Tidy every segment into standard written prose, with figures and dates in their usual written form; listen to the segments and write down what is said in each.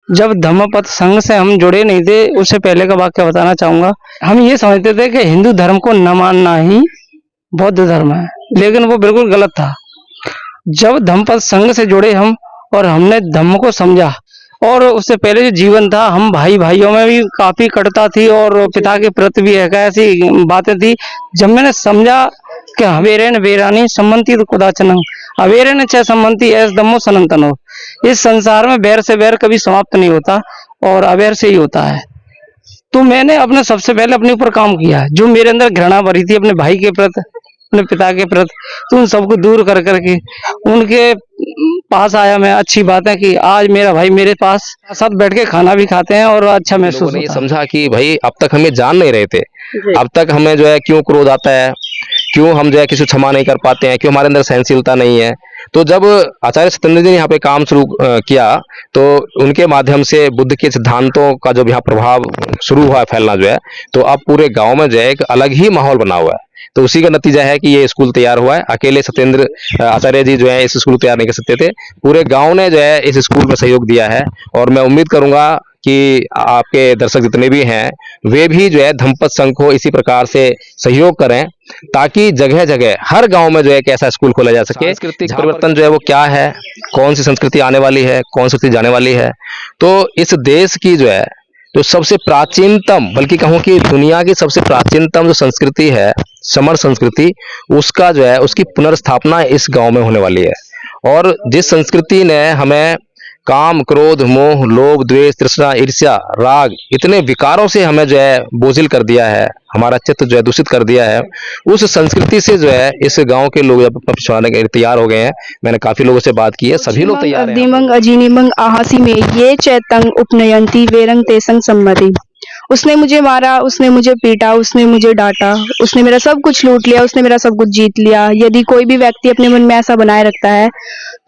जब धम्मपद संघ से हम जुड़े नहीं थे, उससे पहले का वाक्य बताना चाहूंगा। हम ये समझते थे कि हिंदू धर्म को न मानना ही बौद्ध धर्म है, लेकिन वो बिल्कुल गलत था। जब धम्मपद संघ से जुड़े हम और हमने धम्म को समझा, और उससे पहले जो जीवन था, हम भाई भाइयों में भी काफी कटता थी और पिता के प्रति भी एक ऐसी बातें थी। जब मैंने समझा कि हवेरेन वेरानी सम्मति तो कुदाचनम, अवेरेन च सम्मति एस धम्मो सनातनो, इस संसार में बैर से बैर कभी समाप्त नहीं होता और अवैर से ही होता है। तो मैंने अपने सबसे पहले अपने ऊपर काम किया। जो मेरे अंदर घृणा भरी थी अपने भाई के प्रति, अपने पिता के प्रति, तो उन सबको दूर कर करके उनके पास आया मैं। अच्छी बात है कि आज मेरा भाई मेरे पास साथ बैठ के खाना भी खाते हैं और अच्छा महसूस लोगों ने ये होता है। समझा कि भाई अब तक हमें जान नहीं रहे थे, अब तक हमें जो है क्यों क्रोध आता है, क्यों हम जो है किसी को क्षमा नहीं कर पाते हैं, क्यों हमारे अंदर सहनशीलता नहीं है। तो जब आचार्य सत्येंद्र जी ने यहाँ पे काम शुरू किया, तो उनके माध्यम से बुद्ध के सिद्धांतों का जो यहाँ प्रभाव शुरू हुआ फैलना जो है, तो अब पूरे गांव में जो है एक अलग ही माहौल बना हुआ है। तो उसी का नतीजा है कि ये स्कूल तैयार हुआ है। अकेले सत्येंद्र आचार्य जी जो है इस स्कूल तैयार नहीं कर सकते थे, पूरे गांव ने जो है इस स्कूल में सहयोग दिया है। और मैं उम्मीद करूंगा कि आपके दर्शक जितने भी हैं वे भी जो है धम्मपद संघ को इसी प्रकार से सहयोग करें, ताकि जगह जगह हर गांव में जो है एक ऐसा स्कूल खोला जा सके। सांस्कृतिक परिवर्तन जो है वो क्या है, कौन सी संस्कृति आने वाली है, कौन सी संस्कृति जाने वाली है। तो इस देश की जो है जो सबसे प्राचीनतम, बल्कि कहूँ कि दुनिया की सबसे प्राचीनतम जो संस्कृति है, समर संस्कृति, उसका जो है उसकी पुनर्स्थापना इस गांव में होने वाली है। और जिस संस्कृति ने हमें काम, क्रोध, मोह, लोभ, द्वेष, तृष्णा, ईर्ष्या, राग, इतने विकारों से हमें जो है बोझिल कर दिया है, हमारा चित्त जो है दूषित कर दिया है, उस संस्कृति से जो है इस गांव के लोग अपना पिछवाने के तैयार हो गए हैं। मैंने काफी लोगों से बात की है, सभी लोग तैयार हैं। दिमंग अजीनिमंग आहासी में ये चैतंग उपनयंती वेरंग तेसंग सम्मति। उसने मुझे मारा, उसने मुझे पीटा, उसने मुझे डांटा, उसने मेरा सब कुछ लूट लिया, उसने मेरा सब कुछ जीत लिया। यदि कोई भी व्यक्ति अपने मन में ऐसा बनाए रखता है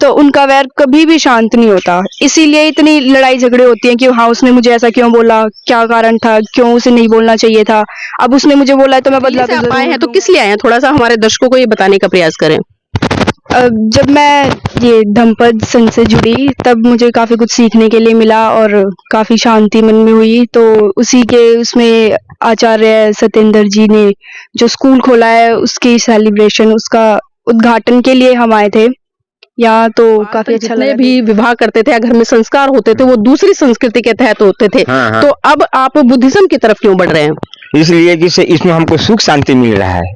तो उनका वैर कभी भी शांत नहीं होता। इसीलिए इतनी लड़ाई झगड़े होती हैं कि हाँ उसने मुझे ऐसा क्यों बोला, क्या कारण था, क्यों उसे नहीं बोलना चाहिए था, अब उसने मुझे बोला है तो मैं बदला। आप आए हैं तो किस लिए आए हैं, थोड़ा सा हमारे दर्शकों को ये बताने का प्रयास करें। जब मैं ये धम्मपद संघ से जुड़ी तब मुझे काफी कुछ सीखने के लिए मिला और काफी शांति मन में हुई। तो उसी के उसमें आचार्य सत्येंद्र जी ने जो स्कूल खोला है उसकी सेलिब्रेशन, उसका उद्घाटन के लिए हम आए थे यहाँ। तो काफी अच्छा लगा। भी विवाह करते थे या घर में संस्कार होते थे वो दूसरी संस्कृति के तहत होते थे। हाँ। तो अब आप बुद्धिज्म की तरफ क्यों बढ़ रहे हैं? इसलिए कि इसमें हमको सुख शांति मिल रहा है,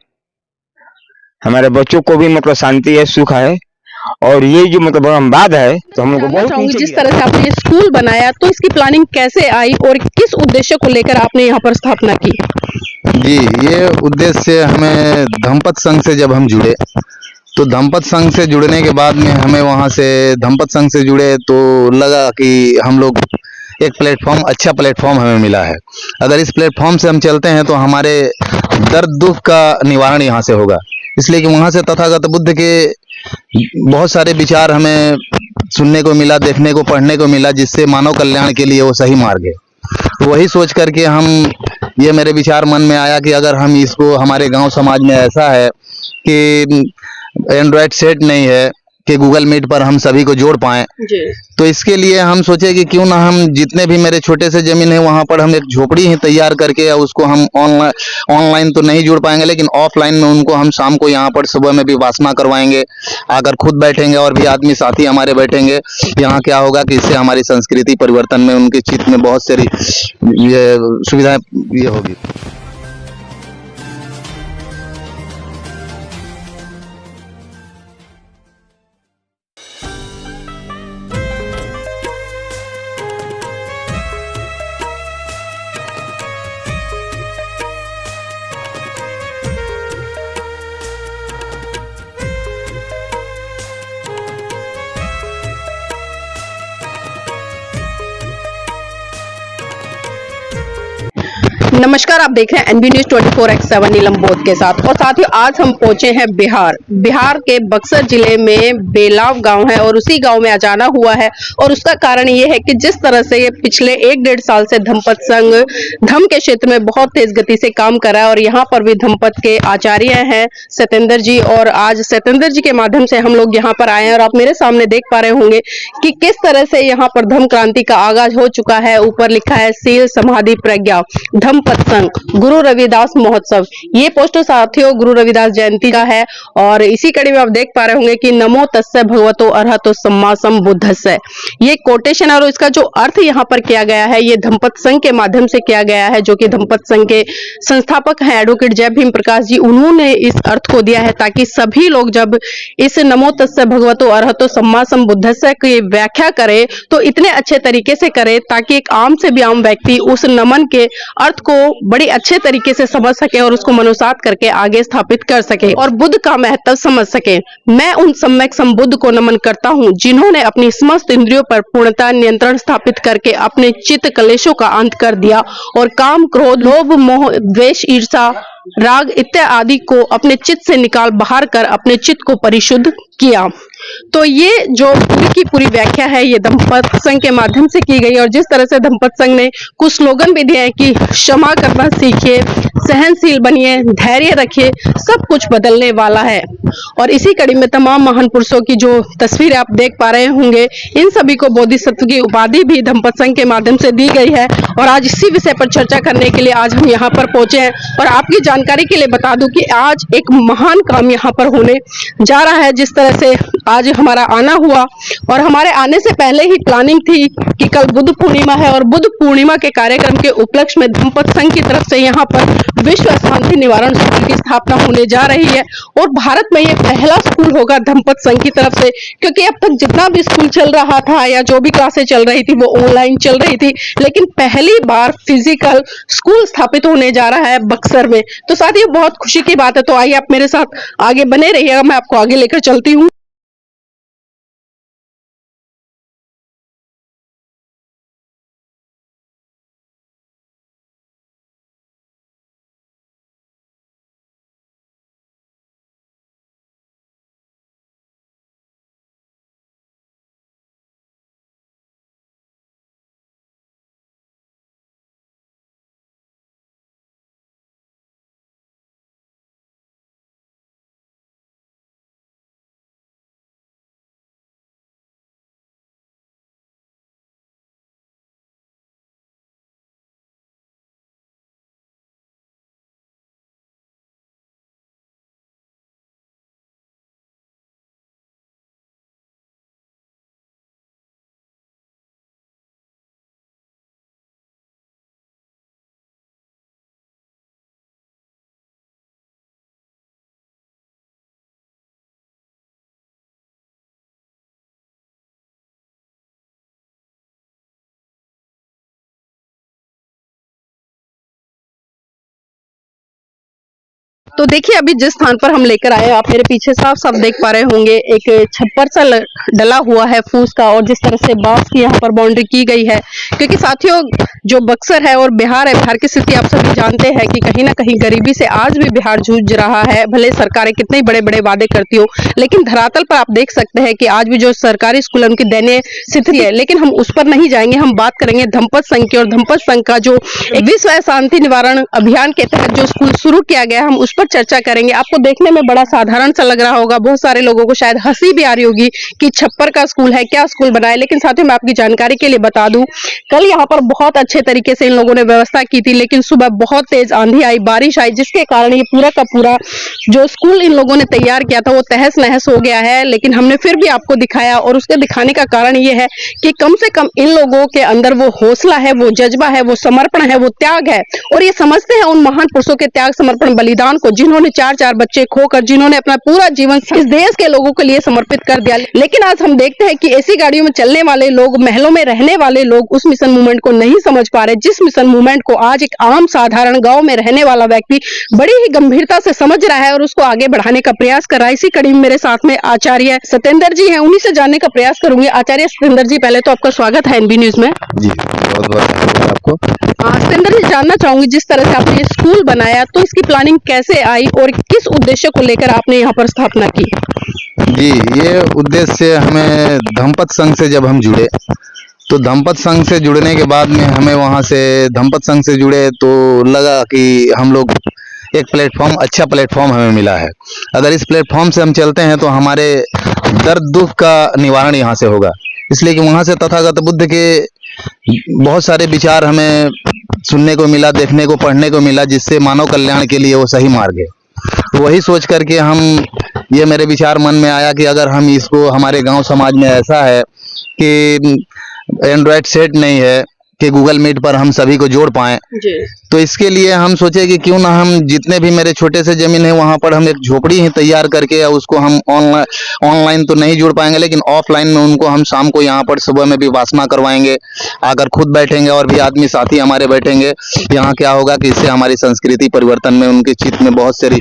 हमारे बच्चों को भी मतलब शांति है, सुख है। और ये जो मतलब बात है तो हम लोग को बहुत चाहूंगी जिस तरह से आपने ये स्कूल बनाया तो इसकी प्लानिंग कैसे आई और किस उद्देश्य को लेकर आपने यहाँ पर स्थापना की? जी, ये उद्देश्य हमें धम्मपद संघ से जब हम जुड़े, तो धम्मपद संघ से जुड़ने के बाद में हमें वहाँ से धम्मपद संघ से जुड़े तो लगा कि हम लोग एक प्लेटफॉर्म, अच्छा प्लेटफॉर्म हमें मिला है। अगर इस प्लेटफॉर्म से हम चलते हैं तो हमारे दर्द दुख का निवारण यहाँ से होगा। इसलिए कि वहाँ से तथागत बुद्ध के बहुत सारे विचार हमें सुनने को मिला, देखने को, पढ़ने को मिला, जिससे मानव कल्याण के लिए वो सही मार्ग है। तो वही सोच करके ये मेरे विचार मन में आया कि अगर हम इसको, हमारे गांव समाज में ऐसा है कि एंड्रॉयड सेट नहीं है कि गूगल मीट पर हम सभी को जोड़ पाएं, तो इसके लिए हम सोचे कि क्यों ना हम जितने भी मेरे छोटे से जमीन है वहां पर हम एक झोपड़ी ही तैयार करके, उसको हम ऑनलाइन तो नहीं जोड़ पाएंगे लेकिन ऑफलाइन में उनको हम शाम को यहाँ पर सुबह में भी वासना करवाएंगे, आकर खुद बैठेंगे और भी आदमी साथी हमारे बैठेंगे। यहाँ क्या होगा कि इससे हमारी संस्कृति परिवर्तन में, उनके चित्त में बहुत सारी ये सुविधाएं ये होगी। नमस्कार, आप देख रहे हैं एनबी न्यूज 24x7 नीलम बोध के साथ। और साथियों, आज हम पहुंचे हैं बिहार के बक्सर जिले में बेलाव गांव है और उसी गांव में अचानक हुआ है। और उसका कारण ये है कि जिस तरह से ये पिछले 1-1.5 साल से धमपत संघ धम के क्षेत्र में बहुत तेज गति से काम कर रहा है। और यहाँ पर भी धमपत के आचार्य हैं सत्येंद्र जी, और आज सत्येंद्र जी के माध्यम से हम लोग यहाँ पर आए हैं। और आप मेरे सामने देख पा रहे होंगे कि किस तरह से यहाँ पर धम क्रांति का आगाज हो चुका है। ऊपर लिखा है सील समाधि प्रज्ञा धमपत संघ गुरु रविदास महोत्सव। ये पोस्टर साथियों गुरु रविदास जयंती का है। और इसी कड़ी में आप देख पा रहे होंगे कि नमो तस्से भगवतो अरहतो सम्मा संबुद्धस्से, ये कोटेशन और इसका जो अर्थ यहाँ पर किया गया है ये धमपत संघ के माध्यम से किया गया है, जो कि धमपत संघ के संस्थापक हैं एडवोकेट जय भीम प्रकाश जी। उन्होंने इस अर्थ को दिया है ताकि सभी लोग जब इस नमो तस्से भगवतो अरहतो सम्मा संबुद्धस्से की व्याख्या करे तो इतने अच्छे तरीके से करे ताकि एक आम से भी आम व्यक्ति उस नमन के अर्थ को बड़ी अच्छे तरीके से समझ सके और उसको मनोसात करके आगे स्थापित कर सके और बुद्ध का महत्व समझ सके। मैं उन सम्यक संबुद्ध को नमन करता हूँ जिन्होंने अपनी समस्त इंद्रियों पर पूर्णतः नियंत्रण स्थापित करके अपने चित्त कलेशों का अंत कर दिया और काम, क्रोध, लोभ, मोह, द्वेष, ईर्षा, राग इत्यादि को अपने चित्त से निकाल बाहर कर अपने चित्त को परिशुद्ध किया। तो ये जो पूरी की पूरी व्याख्या है ये धमपत संघ के माध्यम से की गई। और जिस तरह से धमपत संघ ने कुछ स्लोगन भी दिए हैं कि क्षमा करना सीखिए, सहनशील बनिए, धैर्य रखिए, सब कुछ बदलने वाला है। और इसी कड़ी में तमाम महान पुरुषों की जो तस्वीरें आप देख पा रहे होंगे, इन सभी को बोधिसत्व की उपाधि भी धमपत संघ के माध्यम से दी गई है। और आज इसी विषय पर चर्चा करने के लिए आज हम यहाँ पर पहुंचे हैं। और आपकी जानकारी के लिए बता दूं कि आज एक महान काम यहाँ पर होने जा रहा है। जिस तरह से आज हमारा आना हुआ और हमारे आने से पहले ही प्लानिंग थी कि कल बुद्ध पूर्णिमा है और बुद्ध पूर्णिमा के कार्यक्रम के उपलक्ष्य में धमपत संघ की तरफ से यहाँ पर विश्व शांति निवारण स्कूल की स्थापना होने जा रही है। और भारत में ये पहला स्कूल होगा धमपत संघ की तरफ से, क्योंकि अब तक जितना भी स्कूल चल रहा था या जो भी क्लासें चल रही थी वो ऑनलाइन चल रही थी, लेकिन पहली बार फिजिकल स्कूल स्थापित होने जा रहा है बक्सर में। तो साथ ही बहुत खुशी की बात है। तो आइए आप मेरे साथ आगे बने रहिएगा, मैं आपको आगे लेकर चलती हूँ। तो देखिए अभी जिस स्थान पर हम लेकर आए आप मेरे पीछे साफ साफ देख पा रहे होंगे, एक छप्पर सा डला हुआ है फूस का। और जिस तरह से बांस की यहाँ पर बाउंड्री की गई है, क्योंकि साथियों जो बक्सर है और बिहार है, बिहार की स्थिति आप सभी जानते हैं कि कहीं ना कहीं गरीबी से आज भी बिहार जूझ रहा है। भले सरकारें कितने बड़े बड़े वादे करती हो, लेकिन धरातल पर आप देख सकते हैं कि आज भी जो सरकारी स्कूल है उनकी दयनीय स्थिति है। लेकिन हम उस पर नहीं जाएंगे, हम बात करेंगे धमपत संघ की। और धमपत संघ का जो विश्व शांति निवारण अभियान के तहत जो स्कूल शुरू किया गया, हम उस पर चर्चा करेंगे। आपको देखने में बड़ा साधारण सा लग रहा होगा, बहुत सारे लोगों को शायद हंसी भी आ रही होगी कि छप्पर का स्कूल है, क्या स्कूल बनाए। लेकिन साथियों मैं आपकी जानकारी के लिए बता दूं, कल यहाँ पर बहुत अच्छे तरीके से इन लोगों ने व्यवस्था की थी, लेकिन सुबह बहुत तेज आंधी आई, बारिश आई, जिसके कारण ये पूरा का पूरा जो स्कूल इन लोगों ने तैयार किया था वो तहस नहस हो गया है। लेकिन हमने फिर भी आपको दिखाया, और उसके दिखाने का कारण ये है कि कम से कम इन लोगों के अंदर वो हौसला है, वो जज्बा है, वो समर्पण है, वो त्याग है। और ये समझते हैं उन महान पुरुषों के त्याग, समर्पण, बलिदान को, जिन्होंने 4-4 बच्चे खोकर, जिन्होंने अपना पूरा जीवन इस देश के लोगों के लिए समर्पित कर दिया। लेकिन आज हम देखते हैं कि ऐसी गाड़ियों में चलने वाले लोग, महलों में रहने वाले लोग उस मिशन मूवमेंट को नहीं समझ पा रहे, जिस मिशन मूवमेंट को आज एक आम साधारण गांव में रहने वाला व्यक्ति बड़ी ही गंभीरता से समझ रहा है और उसको आगे बढ़ाने का प्रयास कर रहा है। इसी कड़ी में मेरे साथ में आचार्य सत्येंद्र जी हैं, उन्हीं से जानने का प्रयास करूंगी। आचार्य सत्येंद्र जी, पहले तो आपका स्वागत है एनबी न्यूज में। जी बहुत बहुत धन्यवाद आपको। सत्येंद्र जी, जानना चाहूंगी जिस तरह से आपने ये स्कूल बनाया तो इसकी प्लानिंग कैसे आई और किस उद्देश्य को लेकर आपने यहाँ पर स्थापना की? जी, ये उद्देश्य हमें धम्पत संघ से जब हम जुड़े तो धम्पत संघ से जुड़ने के बाद में हमें वहाँ से धम्पत संघ से जुड़े तो लगा कि हम लोग एक प्लेटफॉर्म, अच्छा प्लेटफॉर्म हमें मिला है। अगर इस प्लेटफॉर्म से हम चलते हैं तो हमारे दर्द दुख का निवारण यहाँ से होगा। इसलिए कि वहाँ से तथागत बुद्ध के बहुत सारे विचार हमें सुनने को मिला, देखने को, पढ़ने को मिला, जिससे मानव कल्याण के लिए वो सही मार्ग है। तो वही सोच करके ये मेरे विचार मन में आया कि अगर हम इसको, हमारे गांव समाज में ऐसा है कि एंड्रॉयड सेट नहीं है कि गूगल मीट पर हम सभी को जोड़ पाएं, तो इसके लिए हम सोचे कि क्यों ना हम जितने भी मेरे छोटे से जमीन है वहां पर हम एक झोपड़ी ही तैयार करके उसको हम ऑनलाइन तो नहीं जोड़ पाएंगे, लेकिन ऑफलाइन में उनको हम शाम को यहाँ पर सुबह में भी वासना करवाएंगे, आकर खुद बैठेंगे और भी आदमी साथी हमारे बैठेंगे। यहाँ क्या होगा कि इससे हमारी संस्कृति परिवर्तन में, उनके चित्त में बहुत सारी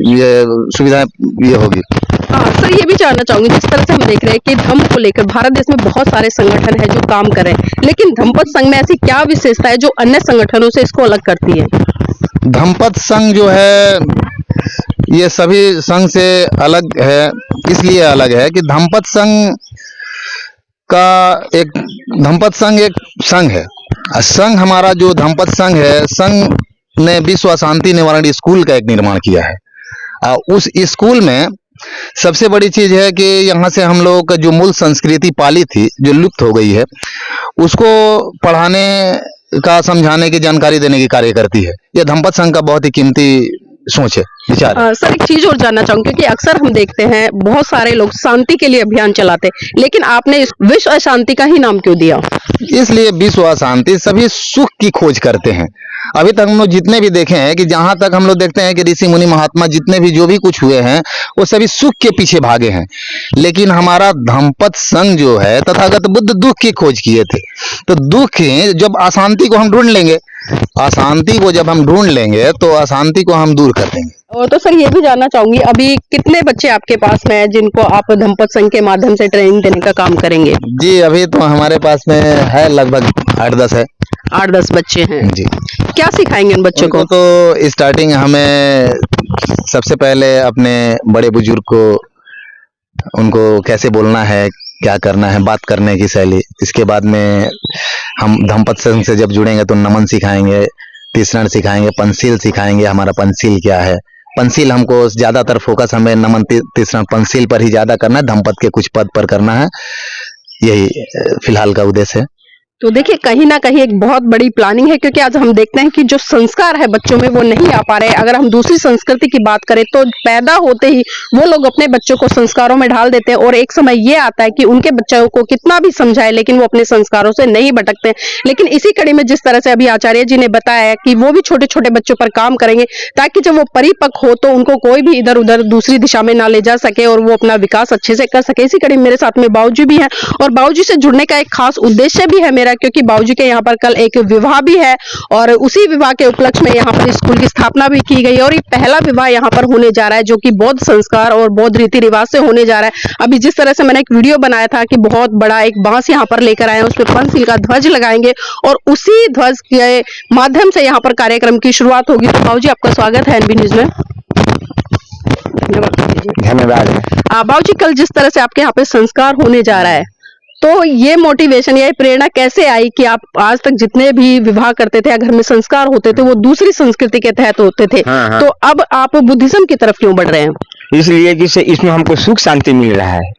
ये सुविधाएं ये होगी। सर, ये भी जानना चाहूंगी, जिस तरह से हम देख रहे हैं कि धम्म को लेकर भारत देश में बहुत सारे संगठन है जो काम कर रहे हैं, लेकिन धम्पत संघ में ऐसी क्या विशेषता है जो अन्य संगठनों से इसको अलग करती है? धम्पत संघ जो है ये सभी संघ से अलग है, इसलिए अलग है कि धम्पत संघ एक संघ है। संघ हमारा जो धम्पत संघ है, संघ ने विश्व अशांति निवारण स्कूल का एक निर्माण किया है। उस स्कूल में सबसे बड़ी चीज है कि यहाँ से हम लोगों का जो मूल संस्कृति पाली थी, जो लुप्त हो गई है, उसको पढ़ाने का, समझाने की, जानकारी देने की कार्य करती है। यह धम्पत संघ का बहुत ही कीमती सोच है, विचार है। सर, एक चीज और जानना चाहूंगी क्योंकि अक्सर हम देखते हैं बहुत सारे लोग शांति के लिए अभियान चलाते, लेकिन आपने इस विश्व अशांति का ही नाम क्यों दिया? इसलिए विश्व अशांति, सभी सुख की खोज करते हैं। अभी तक हम लोग जितने भी देखे हैं कि जहां तक हम लोग देखते हैं कि ऋषि मुनि महात्मा जितने भी जो भी कुछ हुए हैं वो सभी सुख के पीछे भागे हैं, लेकिन हमारा धम्पत संघ जो है तथागत बुद्ध दुख की खोज किए थे। तो दुख, जब अशांति को हम ढूंढ लेंगे, अशांति को जब हम ढूंढ लेंगे तो अशांति को हम दूर कर देंगे। और तो सर, ये भी जानना चाहूंगी, अभी कितने बच्चे आपके पास में है जिनको आप धम्पत संघ के माध्यम से ट्रेनिंग देने का काम करेंगे? जी, अभी तो हमारे पास में है लगभग 8-10 है। 8-10 बच्चे हैं जी। क्या सिखाएंगे उन बच्चों को? तो स्टार्टिंग हमें सबसे पहले अपने बड़े बुजुर्ग को, उनको कैसे बोलना है, क्या करना है, बात करने की शैली। इसके बाद में हम धम्पत संघ से जब जुड़ेंगे तो नमन सिखाएंगे, तीसरण सिखाएंगे, पंचशील सिखाएंगे। हमारा पंचशील क्या है, पंचशील हमको ज्यादातर फोकस हमें नमन तीसरण पंचशील पर ही ज्यादा करना है, धम्पत के कुछ पद पर करना है। यही फिलहाल का उद्देश्य है। तो देखिए, कहीं ना कहीं एक बहुत बड़ी प्लानिंग है, क्योंकि आज हम देखते हैं कि जो संस्कार है बच्चों में वो नहीं आ पा रहे। अगर हम दूसरी संस्कृति की बात करें तो पैदा होते ही वो लोग अपने बच्चों को संस्कारों में ढाल देते हैं और एक समय ये आता है कि उनके बच्चों को कितना भी समझाए लेकिन वो अपने संस्कारों से नहीं भटकते। लेकिन इसी कड़ी में जिस तरह से अभी आचार्य जी ने बताया कि वो भी छोटे छोटे बच्चों पर काम करेंगे ताकि जब वो परिपक्व हो तो उनको कोई भी इधर उधर दूसरी दिशा में ना ले जा सके और वो अपना विकास अच्छे से कर सके। इसी कड़ी में मेरे साथ में बाबूजी भी हैं और बाबूजी से जुड़ने का एक खास उद्देश्य भी है मेरा, क्योंकि बाबूजी के यहाँ पर कल एक विवाह भी है और उसी विवाह के उपलक्ष्य में यहाँ पर स्कूल की स्थापना भी की गई और ये पहला विवाह यहाँ पर होने जा रहा है जो कि बौद्ध संस्कार और बौद्ध रीति रिवाज से होने जा रहा है। अभी जिस तरह से मैंने एक वीडियो बनाया था कि बहुत बड़ा एक बांस यहाँ पर लेकर आए, उसमें पंचशील का ध्वज लगाएंगे और उसी ध्वज के माध्यम से यहाँ पर कार्यक्रम की शुरुआत होगी। तो बाबूजी, आपका स्वागत है एनबी न्यूज में। धन्यवाद। बाबूजी, कल जिस तरह से आपके यहाँ पे संस्कार होने जा रहा है तो ये मोटिवेशन या प्रेरणा कैसे आई कि आप आज तक जितने भी विवाह करते थे या घर में संस्कार होते थे वो दूसरी संस्कृति के तहत होते थे? हाँ। तो अब आप बुद्धिज्म की तरफ क्यों बढ़ रहे हैं? इसलिए कि इसमें हमको सुख शांति मिल रहा है,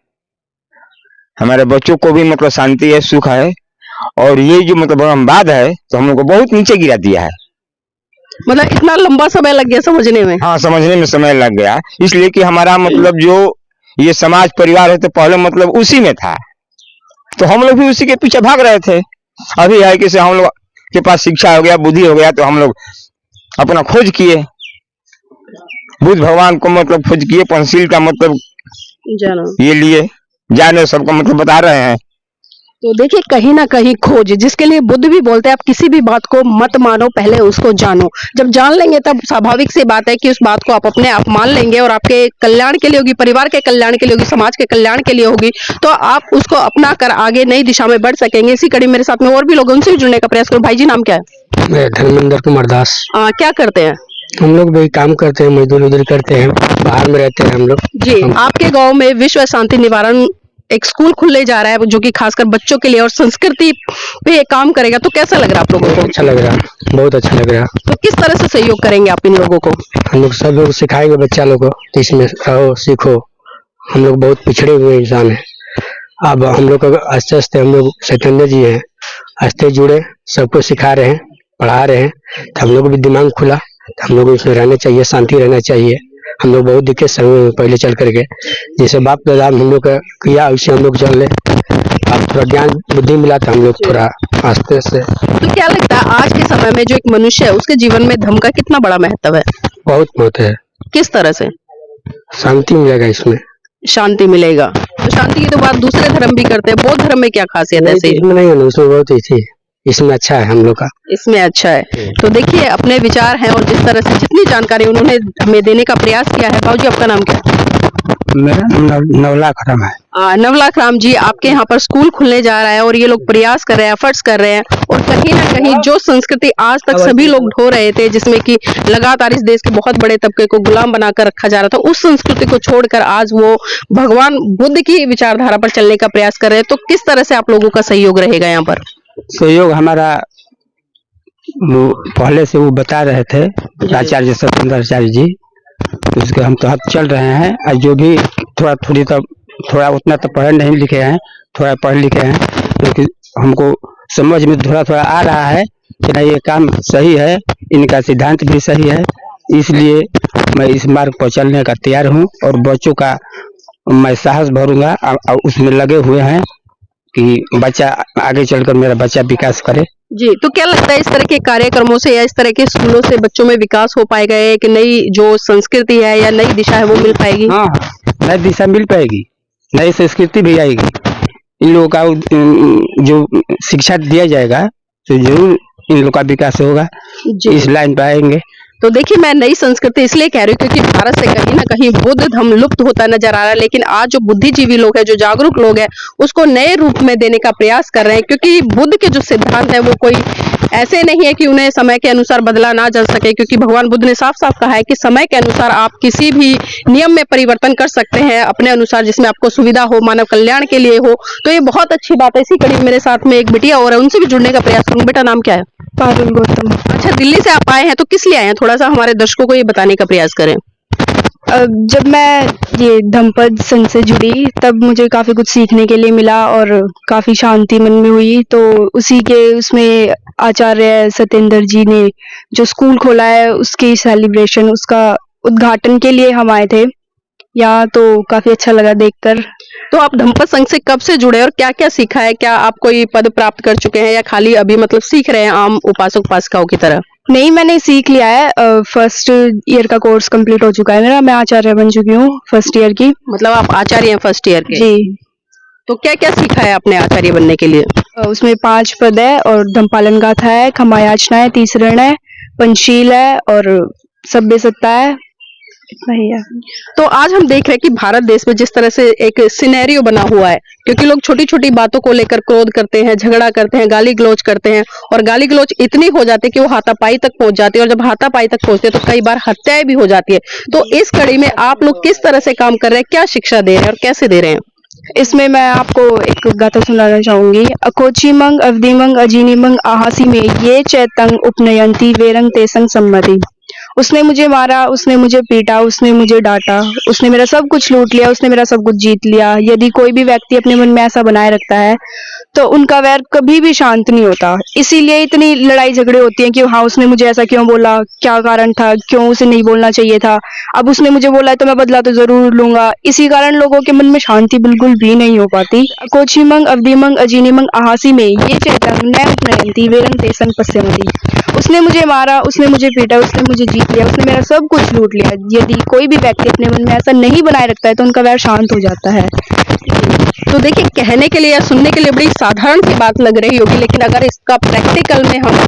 हमारे बच्चों को भी मतलब शांति है, सुख है। और ये जो मतलब ब्रह्मवाद है तो हम लोग को बहुत नीचे गिरा दिया है। मतलब इतना लंबा समय लग गया समझने में? हाँ, समझने में समय लग गया, इसलिए कि हमारा मतलब जो ये समाज परिवार है तो पहले मतलब उसी में था, तो हम लोग भी उसी के पीछे भाग रहे थे। अभी है कि हम लोग के पास शिक्षा हो गया, बुद्धि हो गया, तो हम लोग अपना खोज किए। बुद्ध भगवान को मतलब खोज किए, पंचशील का मतलब जाना। ये लिए जाने सबको मतलब बता रहे हैं। तो देखिए कहीं ना कहीं खोज, जिसके लिए बुद्ध भी बोलते हैं आप किसी भी बात को मत मानो, पहले उसको जानो। जब जान लेंगे तब स्वाभाविक सी बात है कि उस बात को आप अपने आप मान लेंगे और आपके कल्याण के लिए होगी, परिवार के कल्याण के लिए होगी, समाज के कल्याण के लिए होगी, तो आप उसको अपना कर आगे नई दिशा में बढ़ सकेंगे। इसी कड़ी मेरे साथ में और भी लोग, उनसे भी जुड़ने का प्रयास करो। भाई जी नाम क्या है? मैं धर्मेंद्र कुमार दास। क्या करते हैं? हम लोग भी काम करते हैं, मजदूरी उधर करते हैं, बाहर में रहते हैं हम लोग। जी, आपके गांव में विश्व शांति निवारण एक स्कूल खुलने जा रहा है जो कि खासकर बच्चों के लिए और संस्कृति पे काम करेगा, तो कैसा लग रहा है आप लोगों को? अच्छा लग रहा, बहुत अच्छा लग रहा। तो किस तरह से सहयोग करेंगे आप इन लोगों को? हम लोग सब लोग सिखाएंगे बच्चा लोग को, तो इसमें रहो सीखो। हम लोग बहुत पिछड़े हुए इंसान हैं। अब हम लोग आस्ते आस्ते, हम लोग चैतन्य जी हैं, आस्ते जुड़े, सबको सिखा रहे हैं, पढ़ा रहे हैं, तो हम लोग भी दिमाग खुला, तो हम लोग इसमें रहना चाहिए, शांति रहना चाहिए। हम लोग बहुत दिक्कत समय पहले चल करके, जैसे बाप दादा हम लोग का किया वैसे हम लोग चल ले। अब थोड़ा ज्ञान बुद्धि मिला तो हम लोग थोड़ा आस्ते से। तो क्या लगता है आज के समय में जो एक मनुष्य है उसके जीवन में धर्म का कितना बड़ा महत्व है? बहुत महत्व है। किस तरह से शांति मिलेगा इसमें? शांति मिलेगा? तो शांति की तो बात दूसरे धर्म भी करते हैं। बौद्ध धर्म में क्या खासियत है? इसमें नहीं है ना, उसमें बहुत ही थी, इसमें अच्छा है हम लोग का। इसमें अच्छा है। तो देखिए अपने विचार हैं और जिस तरह से जितनी जानकारी उन्होंने हमें देने का प्रयास किया है। बाबूजी आपका नाम क्या है? मेरा नवलाख राम है। नवलाख राम जी, आपके यहाँ पर स्कूल खुलने जा रहा है और ये लोग प्रयास कर रहे हैं, एफर्ट्स कर रहे हैं, और कहीं ना कहीं जो संस्कृति आज तक सभी लोग ढो रहे थे, जिसमें कि लगातार इस देश के बहुत बड़े तबके को गुलाम बनाकर रखा जा रहा था, उस संस्कृति को छोड़कर आज वो भगवान बुद्ध की विचारधारा पर चलने का प्रयास कर रहे हैं। तो किस तरह से आप लोगों का सहयोग रहेगा यहाँ पर? सहयोग हमारा वो पहले से वो बता रहे थे आचार्य सत्येंद्राचार्य जी, उसके हम तहत चल रहे हैं। और जो भी थोड़ा उतना तो पढ़े नहीं लिखे हैं, थोड़ा पढ़े लिखे हैं, क्योंकि हमको समझ में थोड़ा आ रहा है कि नहीं ये काम सही है, इनका सिद्धांत भी सही है, इसलिए मैं इस मार्ग पर चलने का तैयार हूँ। और बच्चों का मैं साहस भरूंगा, और उसमें लगे हुए हैं कि बच्चा आगे चलकर मेरा बच्चा विकास करे। जी, तो क्या लगता है इस तरह के कार्यक्रमों से या इस तरह के स्कूलों से बच्चों में विकास हो पाएगा, कि नई जो संस्कृति है या नई दिशा है वो मिल पाएगी? हाँ, नई दिशा मिल पाएगी, नई संस्कृति भी आएगी। इन लोगों का जो शिक्षा दिया जाएगा तो जरूर इन लोगों का विकास होगा, इस लाइन पे आएंगे। तो देखिए मैं नई संस्कृति इसलिए कह रही हूँ क्योंकि भारत से कहीं ना कहीं बुद्ध धर्म लुप्त होता नजर आ रहा है, लेकिन आज जो बुद्धिजीवी लोग हैं, जो जागरूक लोग हैं, उसको नए रूप में देने का प्रयास कर रहे हैं। क्योंकि बुद्ध के जो सिद्धांत है वो कोई ऐसे नहीं है कि उन्हें समय के अनुसार बदला ना जा सके, क्योंकि भगवान बुद्ध ने साफ साफ कहा है कि समय के अनुसार आप किसी भी नियम में परिवर्तन कर सकते हैं अपने अनुसार, जिसमें आपको सुविधा हो, मानव कल्याण के लिए हो। तो ये बहुत अच्छी बात है। इसी कड़ी में मेरे साथ में एक बिटिया और है, उनसे भी जुड़ने का प्रयास करूँ। बेटा नाम क्या है? पारुल गौतम। अच्छा, दिल्ली से आप आए हैं, तो किस लिए आए हैं? थोड़ा सा हमारे दर्शकों को ये बताने का प्रयास करें। जब मैं ये धम्पद संघ से जुड़ी तब मुझे काफी कुछ सीखने के लिए मिला और काफी शांति मन में हुई। तो उसी के उसमें आचार्य सत्येंद्र जी ने जो स्कूल खोला है उसकी सेलिब्रेशन, उसका उद्घाटन के लिए हम आए थे यहाँ, तो काफी अच्छा लगा देखकर। तो आप धम्पद संघ से कब से जुड़े और क्या क्या सीखा है? क्या आप कोई पद प्राप्त कर चुके हैं या खाली अभी मतलब सीख रहे हैं आम उपासक उपासिकाओं की तरह? नहीं, मैंने सीख लिया है। फर्स्ट ईयर का कोर्स कंप्लीट हो चुका है मेरा, मैं आचार्य बन चुकी हूँ फर्स्ट ईयर की। मतलब आप आचार्य हैं फर्स्ट ईयर के? जी। तो क्या क्या सीखा है आपने आचार्य बनने के लिए? उसमें 5 पद है और धम्पालन गाथा है, खमायाचना है, तीसरण है, पंचशील है और सभ्य सत्ता है। तो आज हम देख रहे हैं कि भारत देश में जिस तरह से एक सिनेरियो बना हुआ है, क्योंकि लोग छोटी छोटी बातों को लेकर क्रोध करते हैं, झगड़ा करते हैं, गाली गलौज करते हैं, और गाली गलौज इतनी हो जाती है कि वो हाथापाई तक पहुंच जाती है, और जब हाथापाई तक पहुंचते हैं तो कई बार हत्याएं भी हो जाती है। तो इस कड़ी में आप लोग किस तरह से काम कर रहे हैं, क्या शिक्षा दे रहे हैं और कैसे दे रहे हैं? इसमें मैं आपको एक गाथा सुनाना चाहूंगी। अकोचिमंग अवधिमंग अजीनिमंग आहासी में ये चैतंग उपनयंती वेरंग तेसंग सम्मति। उसने मुझे मारा, उसने मुझे पीटा, उसने मुझे डांटा, उसने मेरा सब कुछ लूट लिया, उसने मेरा सब कुछ जीत लिया। यदि कोई भी व्यक्ति अपने मन में ऐसा बनाए रखता है तो उनका वैर कभी भी शांत नहीं होता। इसीलिए इतनी लड़ाई झगड़े होती हैं कि हाँ उसने मुझे ऐसा क्यों बोला, क्या कारण था, क्यों उसे नहीं बोलना चाहिए था, अब उसने मुझे बोला है तो मैं बदला तो जरूर लूंगा। इसी कारण लोगों के मन में शांति बिल्कुल भी नहीं हो पाती। कोचिमंग अवधिमंग अजीनिमंग आहासी में ये चैतंग न उपनयंती वेरंग तेसंग पश्यन्ति। उसने उसने मुझे मारा, उसने मुझे पीटा, उसने मुझे जीत लिया, उसने मेरा सब कुछ लूट लिया। यदि कोई भी व्यक्ति अपने मन में ऐसा नहीं बनाए रखता है तो उनका वैर शांत हो जाता है। तो देखिए, कहने के लिए या सुनने के लिए बड़ी साधारण सी बात लग रही होगी, लेकिन अगर इसका प्रैक्टिकल में हम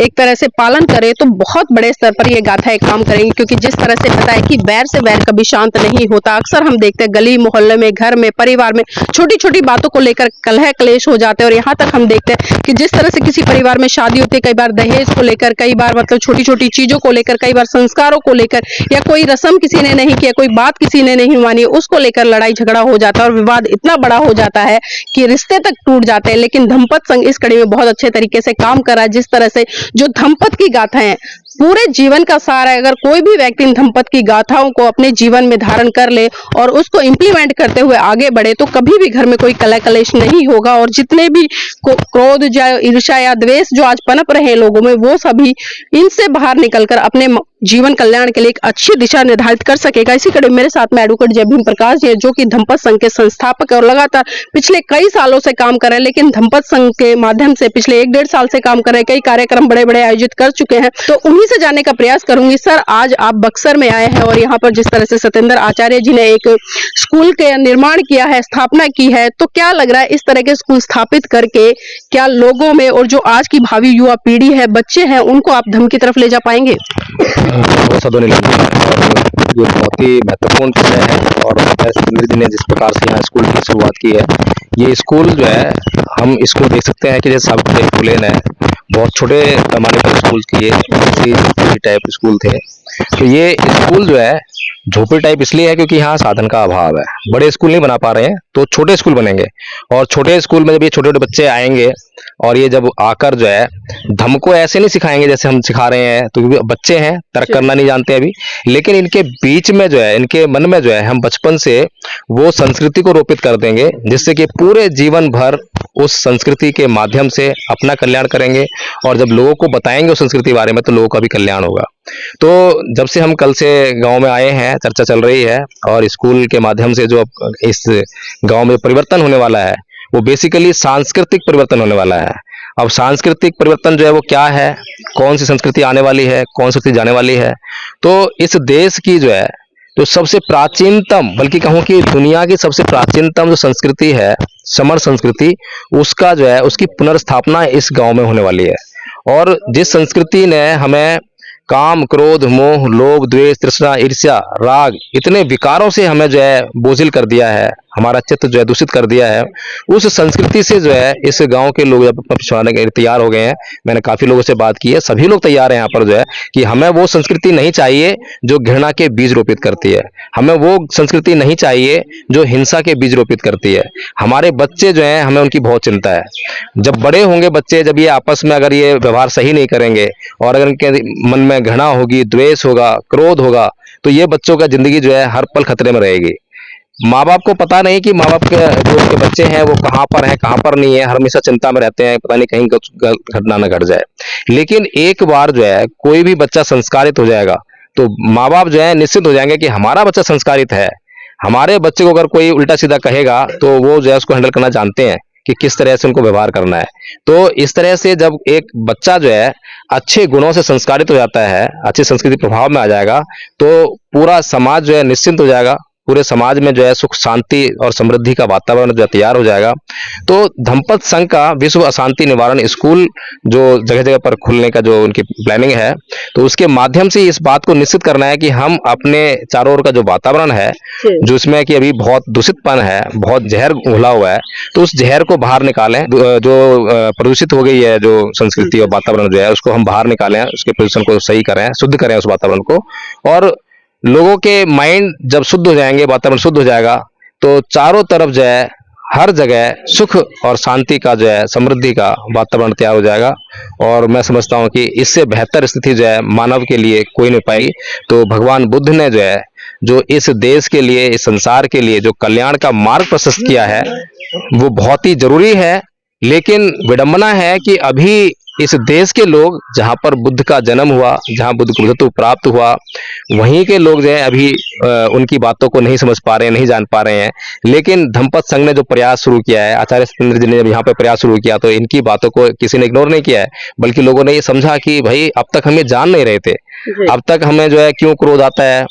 एक तरह से पालन करें तो बहुत बड़े स्तर पर ये गाथा एक काम करेंगी। क्योंकि जिस तरह से पता है कि वैर से वैर कभी शांत नहीं होता। अक्सर हम देखते हैं गली मोहल्ले में, घर में, परिवार में छोटी छोटी बातों को लेकर कलह क्लेश हो जाते हैं। और यहाँ तक हम देखते हैं कि जिस तरह से किसी परिवार में शादी होती है, कई बार दहेज को लेकर, कई बार मतलब छोटी छोटी चीजों को लेकर, कई बार संस्कारों को लेकर, या कोई रस्म किसी ने नहीं किया, कोई बात किसी ने नहीं मानी, उसको लेकर लड़ाई झगड़ा हो जाता है और विवाद इतना बड़ा हो जाता है कि रिश्ते तक टूट जाते हैं। लेकिन धम्पत संघ इस कड़ी में बहुत अच्छे तरीके से काम कर रहा है। जिस तरह से जो धम्पत की गाथाएं पूरे जीवन का सार है, अगर कोई भी व्यक्ति इन धम्पत की गाथाओं को अपने जीवन में धारण कर ले और उसको इंप्लीमेंट करते हुए आगे बढ़े तो कभी भी घर में कोई कलह कलेश नहीं होगा। और जितने भी क्रोध या ईर्ष्या या द्वेष जो आज पनप रहे हैं लोगों में, वो सभी इनसे बाहर निकलकर अपने जीवन कल्याण के लिए एक अच्छी दिशा निर्धारित कर सकेगा। इसी कड़ी मेरे साथ में एडवोकेट जय भीम प्रकाश जी, जो कि धम्पत संघ के संस्थापक और लगातार पिछले कई सालों से काम कर रहे हैं। लेकिन धम्पत संघ के माध्यम से पिछले 1-1.5 साल से काम कर रहे हैं, कई कार्यक्रम बड़े बड़े आयोजित कर चुके हैं। तो उन्हीं से जानने का प्रयास करूंगी। सर, आज आप बक्सर में आए हैं और यहाँ पर जिस तरह से सत्येंद्र आचार्य जी ने एक स्कूल के निर्माण किया है, स्थापना की है, तो क्या लग रहा है इस तरह के स्कूल स्थापित करके क्या लोगों में और जो आज की भावी युवा पीढ़ी है, बच्चे हैं, उनको आप धर्म की तरफ ले जा पाएंगे? और ये बहुत ही महत्वपूर्ण विषय है। और सत्येंद्र जी ने जिस प्रकार से यहाँ स्कूल की शुरुआत की है, ये स्कूल जो है, हम स्कूल देख सकते हैं कि जैसे सावित्रीबाई फुले ने बहुत छोटे पैमाने पर स्कूल किए, झोपड़ी टाइप स्कूल थे। तो ये स्कूल जो है झोपड़ी टाइप इसलिए है क्योंकि यहाँ साधन का अभाव है, बड़े स्कूल नहीं बना पा रहे हैं, तो छोटे स्कूल बनेंगे। और छोटे स्कूल में जब ये छोटे छोटे बच्चे आएंगे और ये जब आकर जो है धर्म को ऐसे नहीं सिखाएंगे जैसे हम सिखा रहे हैं, तो क्योंकि बच्चे हैं, तर्क करना नहीं जानते अभी, लेकिन इनके बीच में जो है, इनके मन में जो है, हम बचपन से वो संस्कृति को रोपित कर देंगे, जिससे कि पूरे जीवन भर उस संस्कृति के माध्यम से अपना कल्याण करेंगे। और जब लोगों को बताएंगे उस संस्कृति के बारे में, तो लोगों का भी कल्याण होगा। तो जब से हम कल से गांव में आए हैं, चर्चा चल रही है, और स्कूल के माध्यम से जो इस गांव में परिवर्तन होने वाला है, वो बेसिकली सांस्कृतिक परिवर्तन होने वाला है। अब सांस्कृतिक परिवर्तन जो है वो क्या है, कौन सी संस्कृति आने वाली है, कौन सी संस्कृति जाने वाली है, तो इस देश की जो है जो सबसे प्राचीनतम, बल्कि कहूँ कि दुनिया की सबसे प्राचीनतम जो संस्कृति है, समर संस्कृति, उसका जो है, उसकी पुनर्स्थापना इस गांव में होने वाली है। और जिस संस्कृति ने हमें काम, क्रोध, मोह, लोभ, द्वेष, तृष्णा, ईर्ष्या, राग, इतने विकारों से हमें जो है बोझिल कर दिया है, हमारा चित्त जो है दूषित कर दिया है, उस संस्कृति से जो है इस गांव के लोग पिछवाने के तैयार हो गए हैं। मैंने काफी लोगों से बात की है, सभी लोग तैयार हैं यहाँ पर जो है कि हमें वो संस्कृति नहीं चाहिए जो घृणा के बीज रोपित करती है, हमें वो संस्कृति नहीं चाहिए जो हिंसा के बीज रोपित करती है। हमारे बच्चे जो हैं, हमें उनकी बहुत चिंता है। जब बड़े होंगे बच्चे, जब ये आपस में अगर ये व्यवहार सही नहीं करेंगे और अगर उनके मन में घृणा होगी, द्वेष होगा, क्रोध होगा, तो ये बच्चों का जिंदगी जो है हर पल खतरे में रहेगी। माँ बाप को पता नहीं कि माँ बाप के जो उनके बच्चे हैं वो कहाँ पर हैं, कहाँ पर नहीं है, हमेशा चिंता में रहते हैं, पता नहीं कहीं घटना न घट जाए। लेकिन एक बार जो है कोई भी बच्चा संस्कारित हो जाएगा, तो माँ बाप जो है निश्चित हो जाएंगे कि हमारा बच्चा संस्कारित है। हमारे बच्चे को अगर कोई उल्टा सीधा कहेगा तो वो जो है उसको हैंडल करना जानते हैं कि किस तरह से उनको व्यवहार करना है। तो इस तरह से जब एक बच्चा जो है अच्छे गुणों से संस्कारित हो जाता है, अच्छी संस्कृति प्रभाव में आ जाएगा, तो पूरा समाज जो है निश्चिंत हो जाएगा, पूरे समाज में जो है सुख शांति और समृद्धि का वातावरण जो तैयार हो जाएगा। तो धम्पत संघ का विश्व अशांति निवारण स्कूल जो जगह जगह पर खुलने का जो उनकी प्लानिंग है, तो उसके माध्यम से इस बात को निश्चित करना है कि हम अपने चारों ओर का जो वातावरण है, जो इसमें कि अभी बहुत दूषितपन है, बहुत जहर घुला हुआ है, तो उस जहर को बाहर निकालें। जो प्रदूषित हो गई है जो संस्कृति और वातावरण जो है, उसको हम बाहर निकालें, उसके प्रदूषण को सही करें, शुद्ध करें उस वातावरण को। और लोगों के माइंड जब शुद्ध हो जाएंगे, वातावरण शुद्ध हो जाएगा, तो चारों तरफ जो है हर जगह सुख और शांति का जो है, समृद्धि का वातावरण तैयार हो जाएगा। और मैं समझता हूँ कि इससे बेहतर स्थिति जो है मानव के लिए कोई नहीं पाएगी। तो भगवान बुद्ध ने जो है, जो इस देश के लिए, इस संसार के लिए जो कल्याण का मार्ग प्रशस्त किया है, वो बहुत ही जरूरी है। लेकिन विडंबना है कि अभी इस देश के लोग जहाँ पर बुद्ध का जन्म हुआ, जहाँ बुद्ध को बुद्धत्व प्राप्त हुआ, वहीं के लोग जो है अभी उनकी बातों को नहीं समझ पा रहे हैं, नहीं जान पा रहे हैं। लेकिन धम्मपद संघ ने जो प्रयास शुरू किया है, आचार्य सत्येंद्र जी ने जब यहाँ पे प्रयास शुरू किया तो इनकी बातों को किसी ने इग्नोर नहीं किया है, बल्कि लोगों ने ये समझा कि भाई अब तक हम ये जान नहीं रहे थे, अब तक हमें जो है क्यों क्रोध आता है,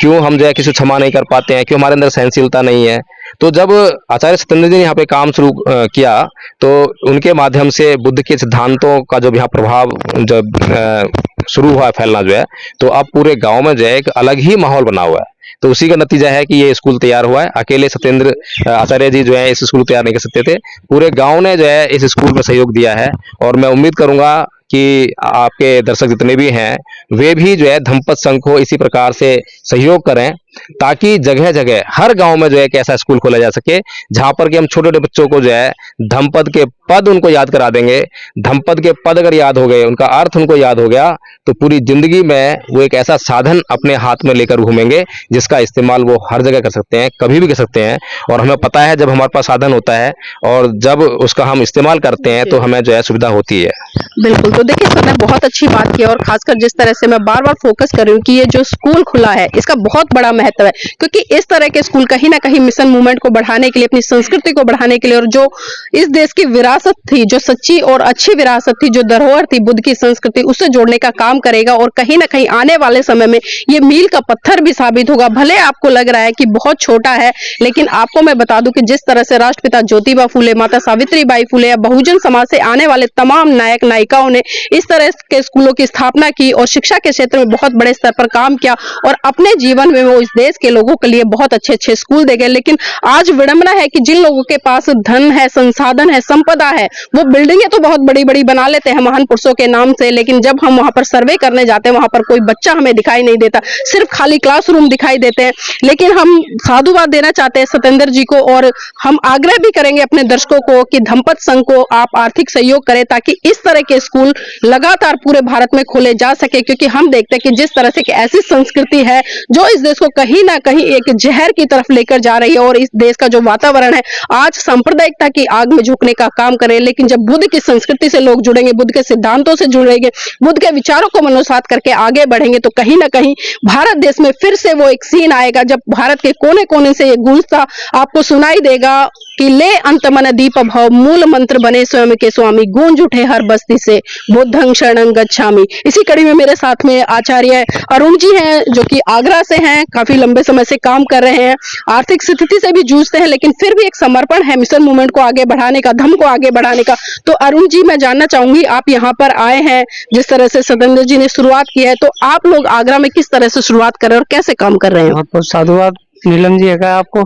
क्यों हम जो है किसी क्षमा नहीं कर पाते हैं, क्यों हमारे अंदर सहनशीलता नहीं है। तो जब आचार्य सत्येंद्र जी ने यहाँ पे काम शुरू किया तो उनके माध्यम से बुद्ध के सिद्धांतों का जो यहाँ प्रभाव जब शुरू हुआ फैलना जो है, तो अब पूरे गांव में जो है एक अलग ही माहौल बना हुआ है। तो उसी का नतीजा है कि ये स्कूल तैयार हुआ है। अकेले सत्येंद्र आचार्य जी जो है इस स्कूल तैयार नहीं कर सकते थे, पूरे गांव ने जो है इस स्कूल में सहयोग दिया है। और मैं उम्मीद करूंगा कि आपके दर्शक जितने भी हैं वे भी जो है धम्मपद संघ को इसी प्रकार से सहयोग करें, ताकि जगह जगह हर गांव में जो है एक ऐसा स्कूल खोला जा सके जहां पर कि हम छोटे छोटे बच्चों को जो है धम्मपद के पद उनको याद करा देंगे। धम्मपद के पद अगर याद हो गए, उनका अर्थ उनको याद हो गया, तो पूरी जिंदगी में वो एक ऐसा साधन अपने हाथ में लेकर घूमेंगे जिसका इस्तेमाल वो हर जगह कर सकते हैं, कभी भी कर सकते हैं। और हमें पता है जब हमारे पास साधन होता है और जब उसका हम इस्तेमाल करते हैं तो हमें जो है सुविधा होती है। बिल्कुल। तो देखिए सर ने बहुत अच्छी बात की, और खासकर जिस तरह से मैं बार बार फोकस कर रही हूँ कि ये जो स्कूल खुला है इसका बहुत बड़ा महत्व है, क्योंकि इस तरह के स्कूल कहीं ना कहीं मिशन मूवमेंट को बढ़ाने के लिए, अपनी संस्कृति को बढ़ाने के लिए, और जो इस देश की विरासत थी, जो सच्ची और अच्छी विरासत थी, जो धरोहर थी बुद्ध की संस्कृति, उससे जोड़ने का काम करेगा। और कहीं ना कहीं आने वाले समय में ये मील का पत्थर भी साबित होगा। भले आपको लग रहा है कि बहुत छोटा है, लेकिन आपको मैं बता दूं कि जिस तरह से राष्ट्रपिता ज्योतिबा फुले, माता सावित्रीबाई फुले या बहुजन समाज से आने वाले तमाम नायक नायिकाओं ने इस तरह के स्कूलों की स्थापना की और शिक्षा के क्षेत्र में बहुत बड़े स्तर पर काम किया, और अपने जीवन में वो इस देश के लोगों के लिए बहुत अच्छे अच्छे स्कूल दे गए। लेकिन आज विडंबना है कि जिन लोगों के पास धन है, संसाधन है, संपदा है, वो बिल्डिंगें तो बहुत बड़ी बड़ी बना लेते हैं महान पुरुषों के नाम से, लेकिन जब हम वहां पर सर्वे करने जाते हैं वहां पर कोई बच्चा हमें दिखाई नहीं देता, सिर्फ खाली क्लासरूम दिखाई देते हैं। लेकिन हम साधुवाद देना चाहते हैं सत्येंद्र जी को, और हम आग्रह भी करेंगे अपने दर्शकों को कि धम्मपद संघ को आप आर्थिक सहयोग करें, ताकि इस तरह के स्कूल लगातार पूरे भारत में खोले जा सके। क्योंकि हम देखते हैं कि जिस तरह से कि ऐसी संस्कृति है जो इस देश को कहीं ना कहीं एक जहर की तरफ लेकर जा रही है, और इस देश का जो वातावरण है आज सांप्रदायिकता की आग में झुकने का काम करे। लेकिन जब बुद्ध की संस्कृति से लोग जुड़ेंगे, बुद्ध के सिद्धांतों से जुड़ेंगे, बुद्ध के विचारों को मनोसात करके आगे बढ़ेंगे, तो कहीं ना कहीं भारत देश में फिर से वो एक सीन आएगा जब भारत के कोने कोने से ये गूंजता आपको सुनाई देगा कि ले अंत मन दीप भव, मूल मंत्र बने स्वयं के स्वामी, गूंज उठे हर बस्ती से बुद्धं शरणं गच्छामि। इसी कड़ी में मेरे साथ में आचार्य अरुण जी हैं, जो कि आगरा से हैं, काफी लंबे समय से काम कर रहे हैं, आर्थिक स्थिति से भी जूझते हैं, लेकिन फिर भी एक समर्पण है मिशन मूवमेंट को आगे बढ़ाने का, धम्म को आगे बढ़ाने का। तो अरुण जी, मैं जानना चाहूंगी, आप यहाँ पर आए हैं, जिस तरह से सत्येंद्र जी ने शुरुआत की है, तो आप लोग आगरा में किस तरह से शुरुआत कर रहे हैं और कैसे काम कर रहे हैं? बहुत बहुत साधुवाद नीलम जी है आपको।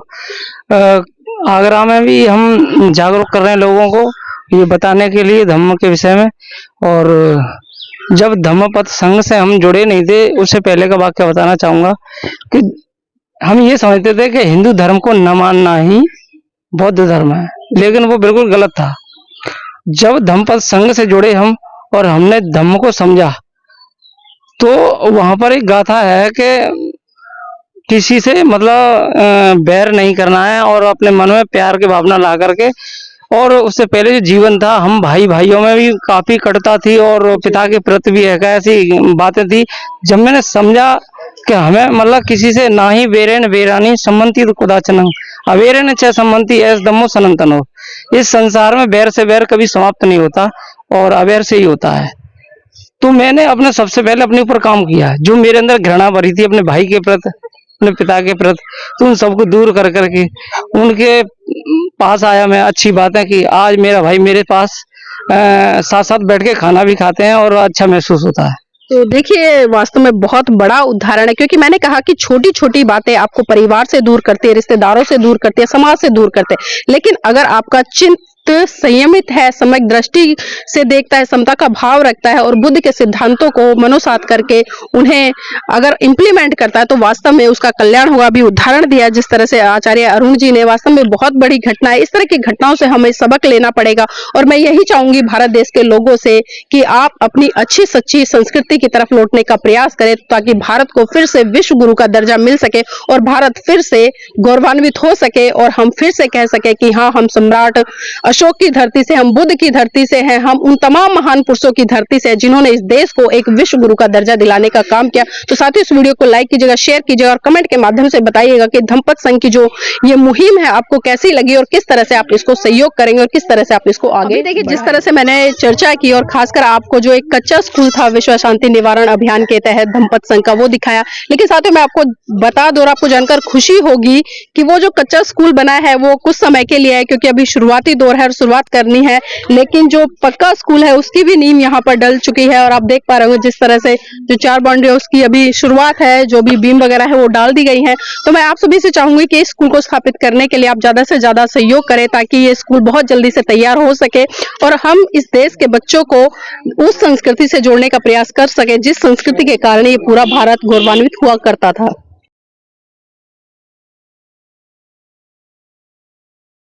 आगरा में भी हम जागरूक कर रहे हैं लोगों को ये बताने के लिए धम्म के विषय में। और जब धम्मपद संघ से हम जुड़े नहीं थे, उससे पहले का वाक्य बताना चाहूंगा कि हम ये समझते थे कि हिंदू धर्म को न मानना ही बौद्ध धर्म है, लेकिन वो बिल्कुल गलत था। जब धम्मपद संघ से जुड़े हम और हमने धम्म को समझा, तो वहां पर एक गाथा है कि किसी से मतलब बैर नहीं करना है, और अपने मन में प्यार की भावना ला करके। और उससे पहले जो जीवन था, हम भाई भाइयों में भी काफी कटुता थी, और पिता के प्रति भी एक ऐसी बातें थी। जब मैंने समझा कि हमें मतलब किसी से ना ही वेरेन वेरानी संबंधी कुदाचनंग अवेरेन च संबंधी एस दमो सनातनो, इस संसार में बैर से बैर कभी समाप्त नहीं होता और अवैर से ही होता है। तो मैंने अपने सबसे पहले अपने ऊपर काम किया, जो मेरे अंदर घृणा भरी थी अपने भाई के प्रति, अपने पिता के प्रति, तो उन सबको दूर कर करके उनके पास आया मैं। अच्छी बात है कि आज मेरा भाई मेरे पास साथ साथ बैठ के खाना भी खाते हैं और अच्छा महसूस होता है। तो देखिए, वास्तव में बहुत बड़ा उदाहरण है, क्योंकि मैंने कहा कि छोटी छोटी बातें आपको परिवार से दूर करती है, रिश्तेदारों से दूर करती है, समाज से दूर करते हैं, लेकिन अगर आपका चित्त संयमित है, सम्यक दृष्टि से देखता है, समता का भाव रखता है और बुद्ध के सिद्धांतों को मनोसात करके उन्हें अगर इम्प्लीमेंट करता है, तो वास्तव में उसका कल्याण होगा। भी उदाहरण दिया जिस तरह से आचार्य अरुण जी ने, वास्तव में बहुत बड़ी घटना है। इस तरह की घटनाओं से हमें सबक लेना पड़ेगा, और मैं यही चाहूंगी भारत देश के लोगों से कि आप अपनी अच्छी सच्ची संस्कृति की तरफ लौटने का प्रयास करें, ताकि भारत को फिर से विश्व गुरु का दर्जा मिल सके और भारत फिर से गौरवान्वित हो सके, और हम फिर से कह सके कि हाँ, हम सम्राट अशोक की धरती से, हम बुद्ध की धरती से हैं, हम उन तमाम महान पुरुषों की धरती से जिन्होंने इस देश को एक विश्व गुरु का दर्जा दिलाने का काम किया। तो साथियों, इस वीडियो को लाइक कीजिएगा, शेयर कीजिएगा और कमेंट के माध्यम से बताइएगा कि धम्मपद संघ की जो ये मुहिम है आपको कैसी लगी और किस तरह से आप इसको सहयोग करेंगे और किस तरह से आप इसको आगे देखिए। जिस तरह से मैंने चर्चा की और खासकर आपको जो एक कच्चा स्कूल था विश्व शांति निवारण अभियान के तहत धम्मपद संघ का, वो दिखाया। लेकिन साथियों, मैं आपको बता दूं और आपको जानकर खुशी होगी कि वो जो कच्चा स्कूल बना है वो कुछ समय के लिए है, क्योंकि अभी शुरुआती दौर है और शुरुआत करनी है। लेकिन जो पक्का स्कूल है उसकी भी नींव यहाँ पर डल चुकी है और आप देख पा रहे हो जिस तरह से जो 4 बाउंड्री है उसकी अभी शुरुआत है, जो भी बीम वगैरह है वो डाल दी गई है। तो मैं आप सभी से चाहूंगी कि इस स्कूल को स्थापित करने के लिए आप ज्यादा से ज्यादा सहयोग करें ताकि ये स्कूल बहुत जल्दी से तैयार हो सके और हम इस देश के बच्चों को उस संस्कृति से जोड़ने का प्रयास कर सके जिस संस्कृति के कारण ये पूरा भारत गौरवान्वित हुआ करता था।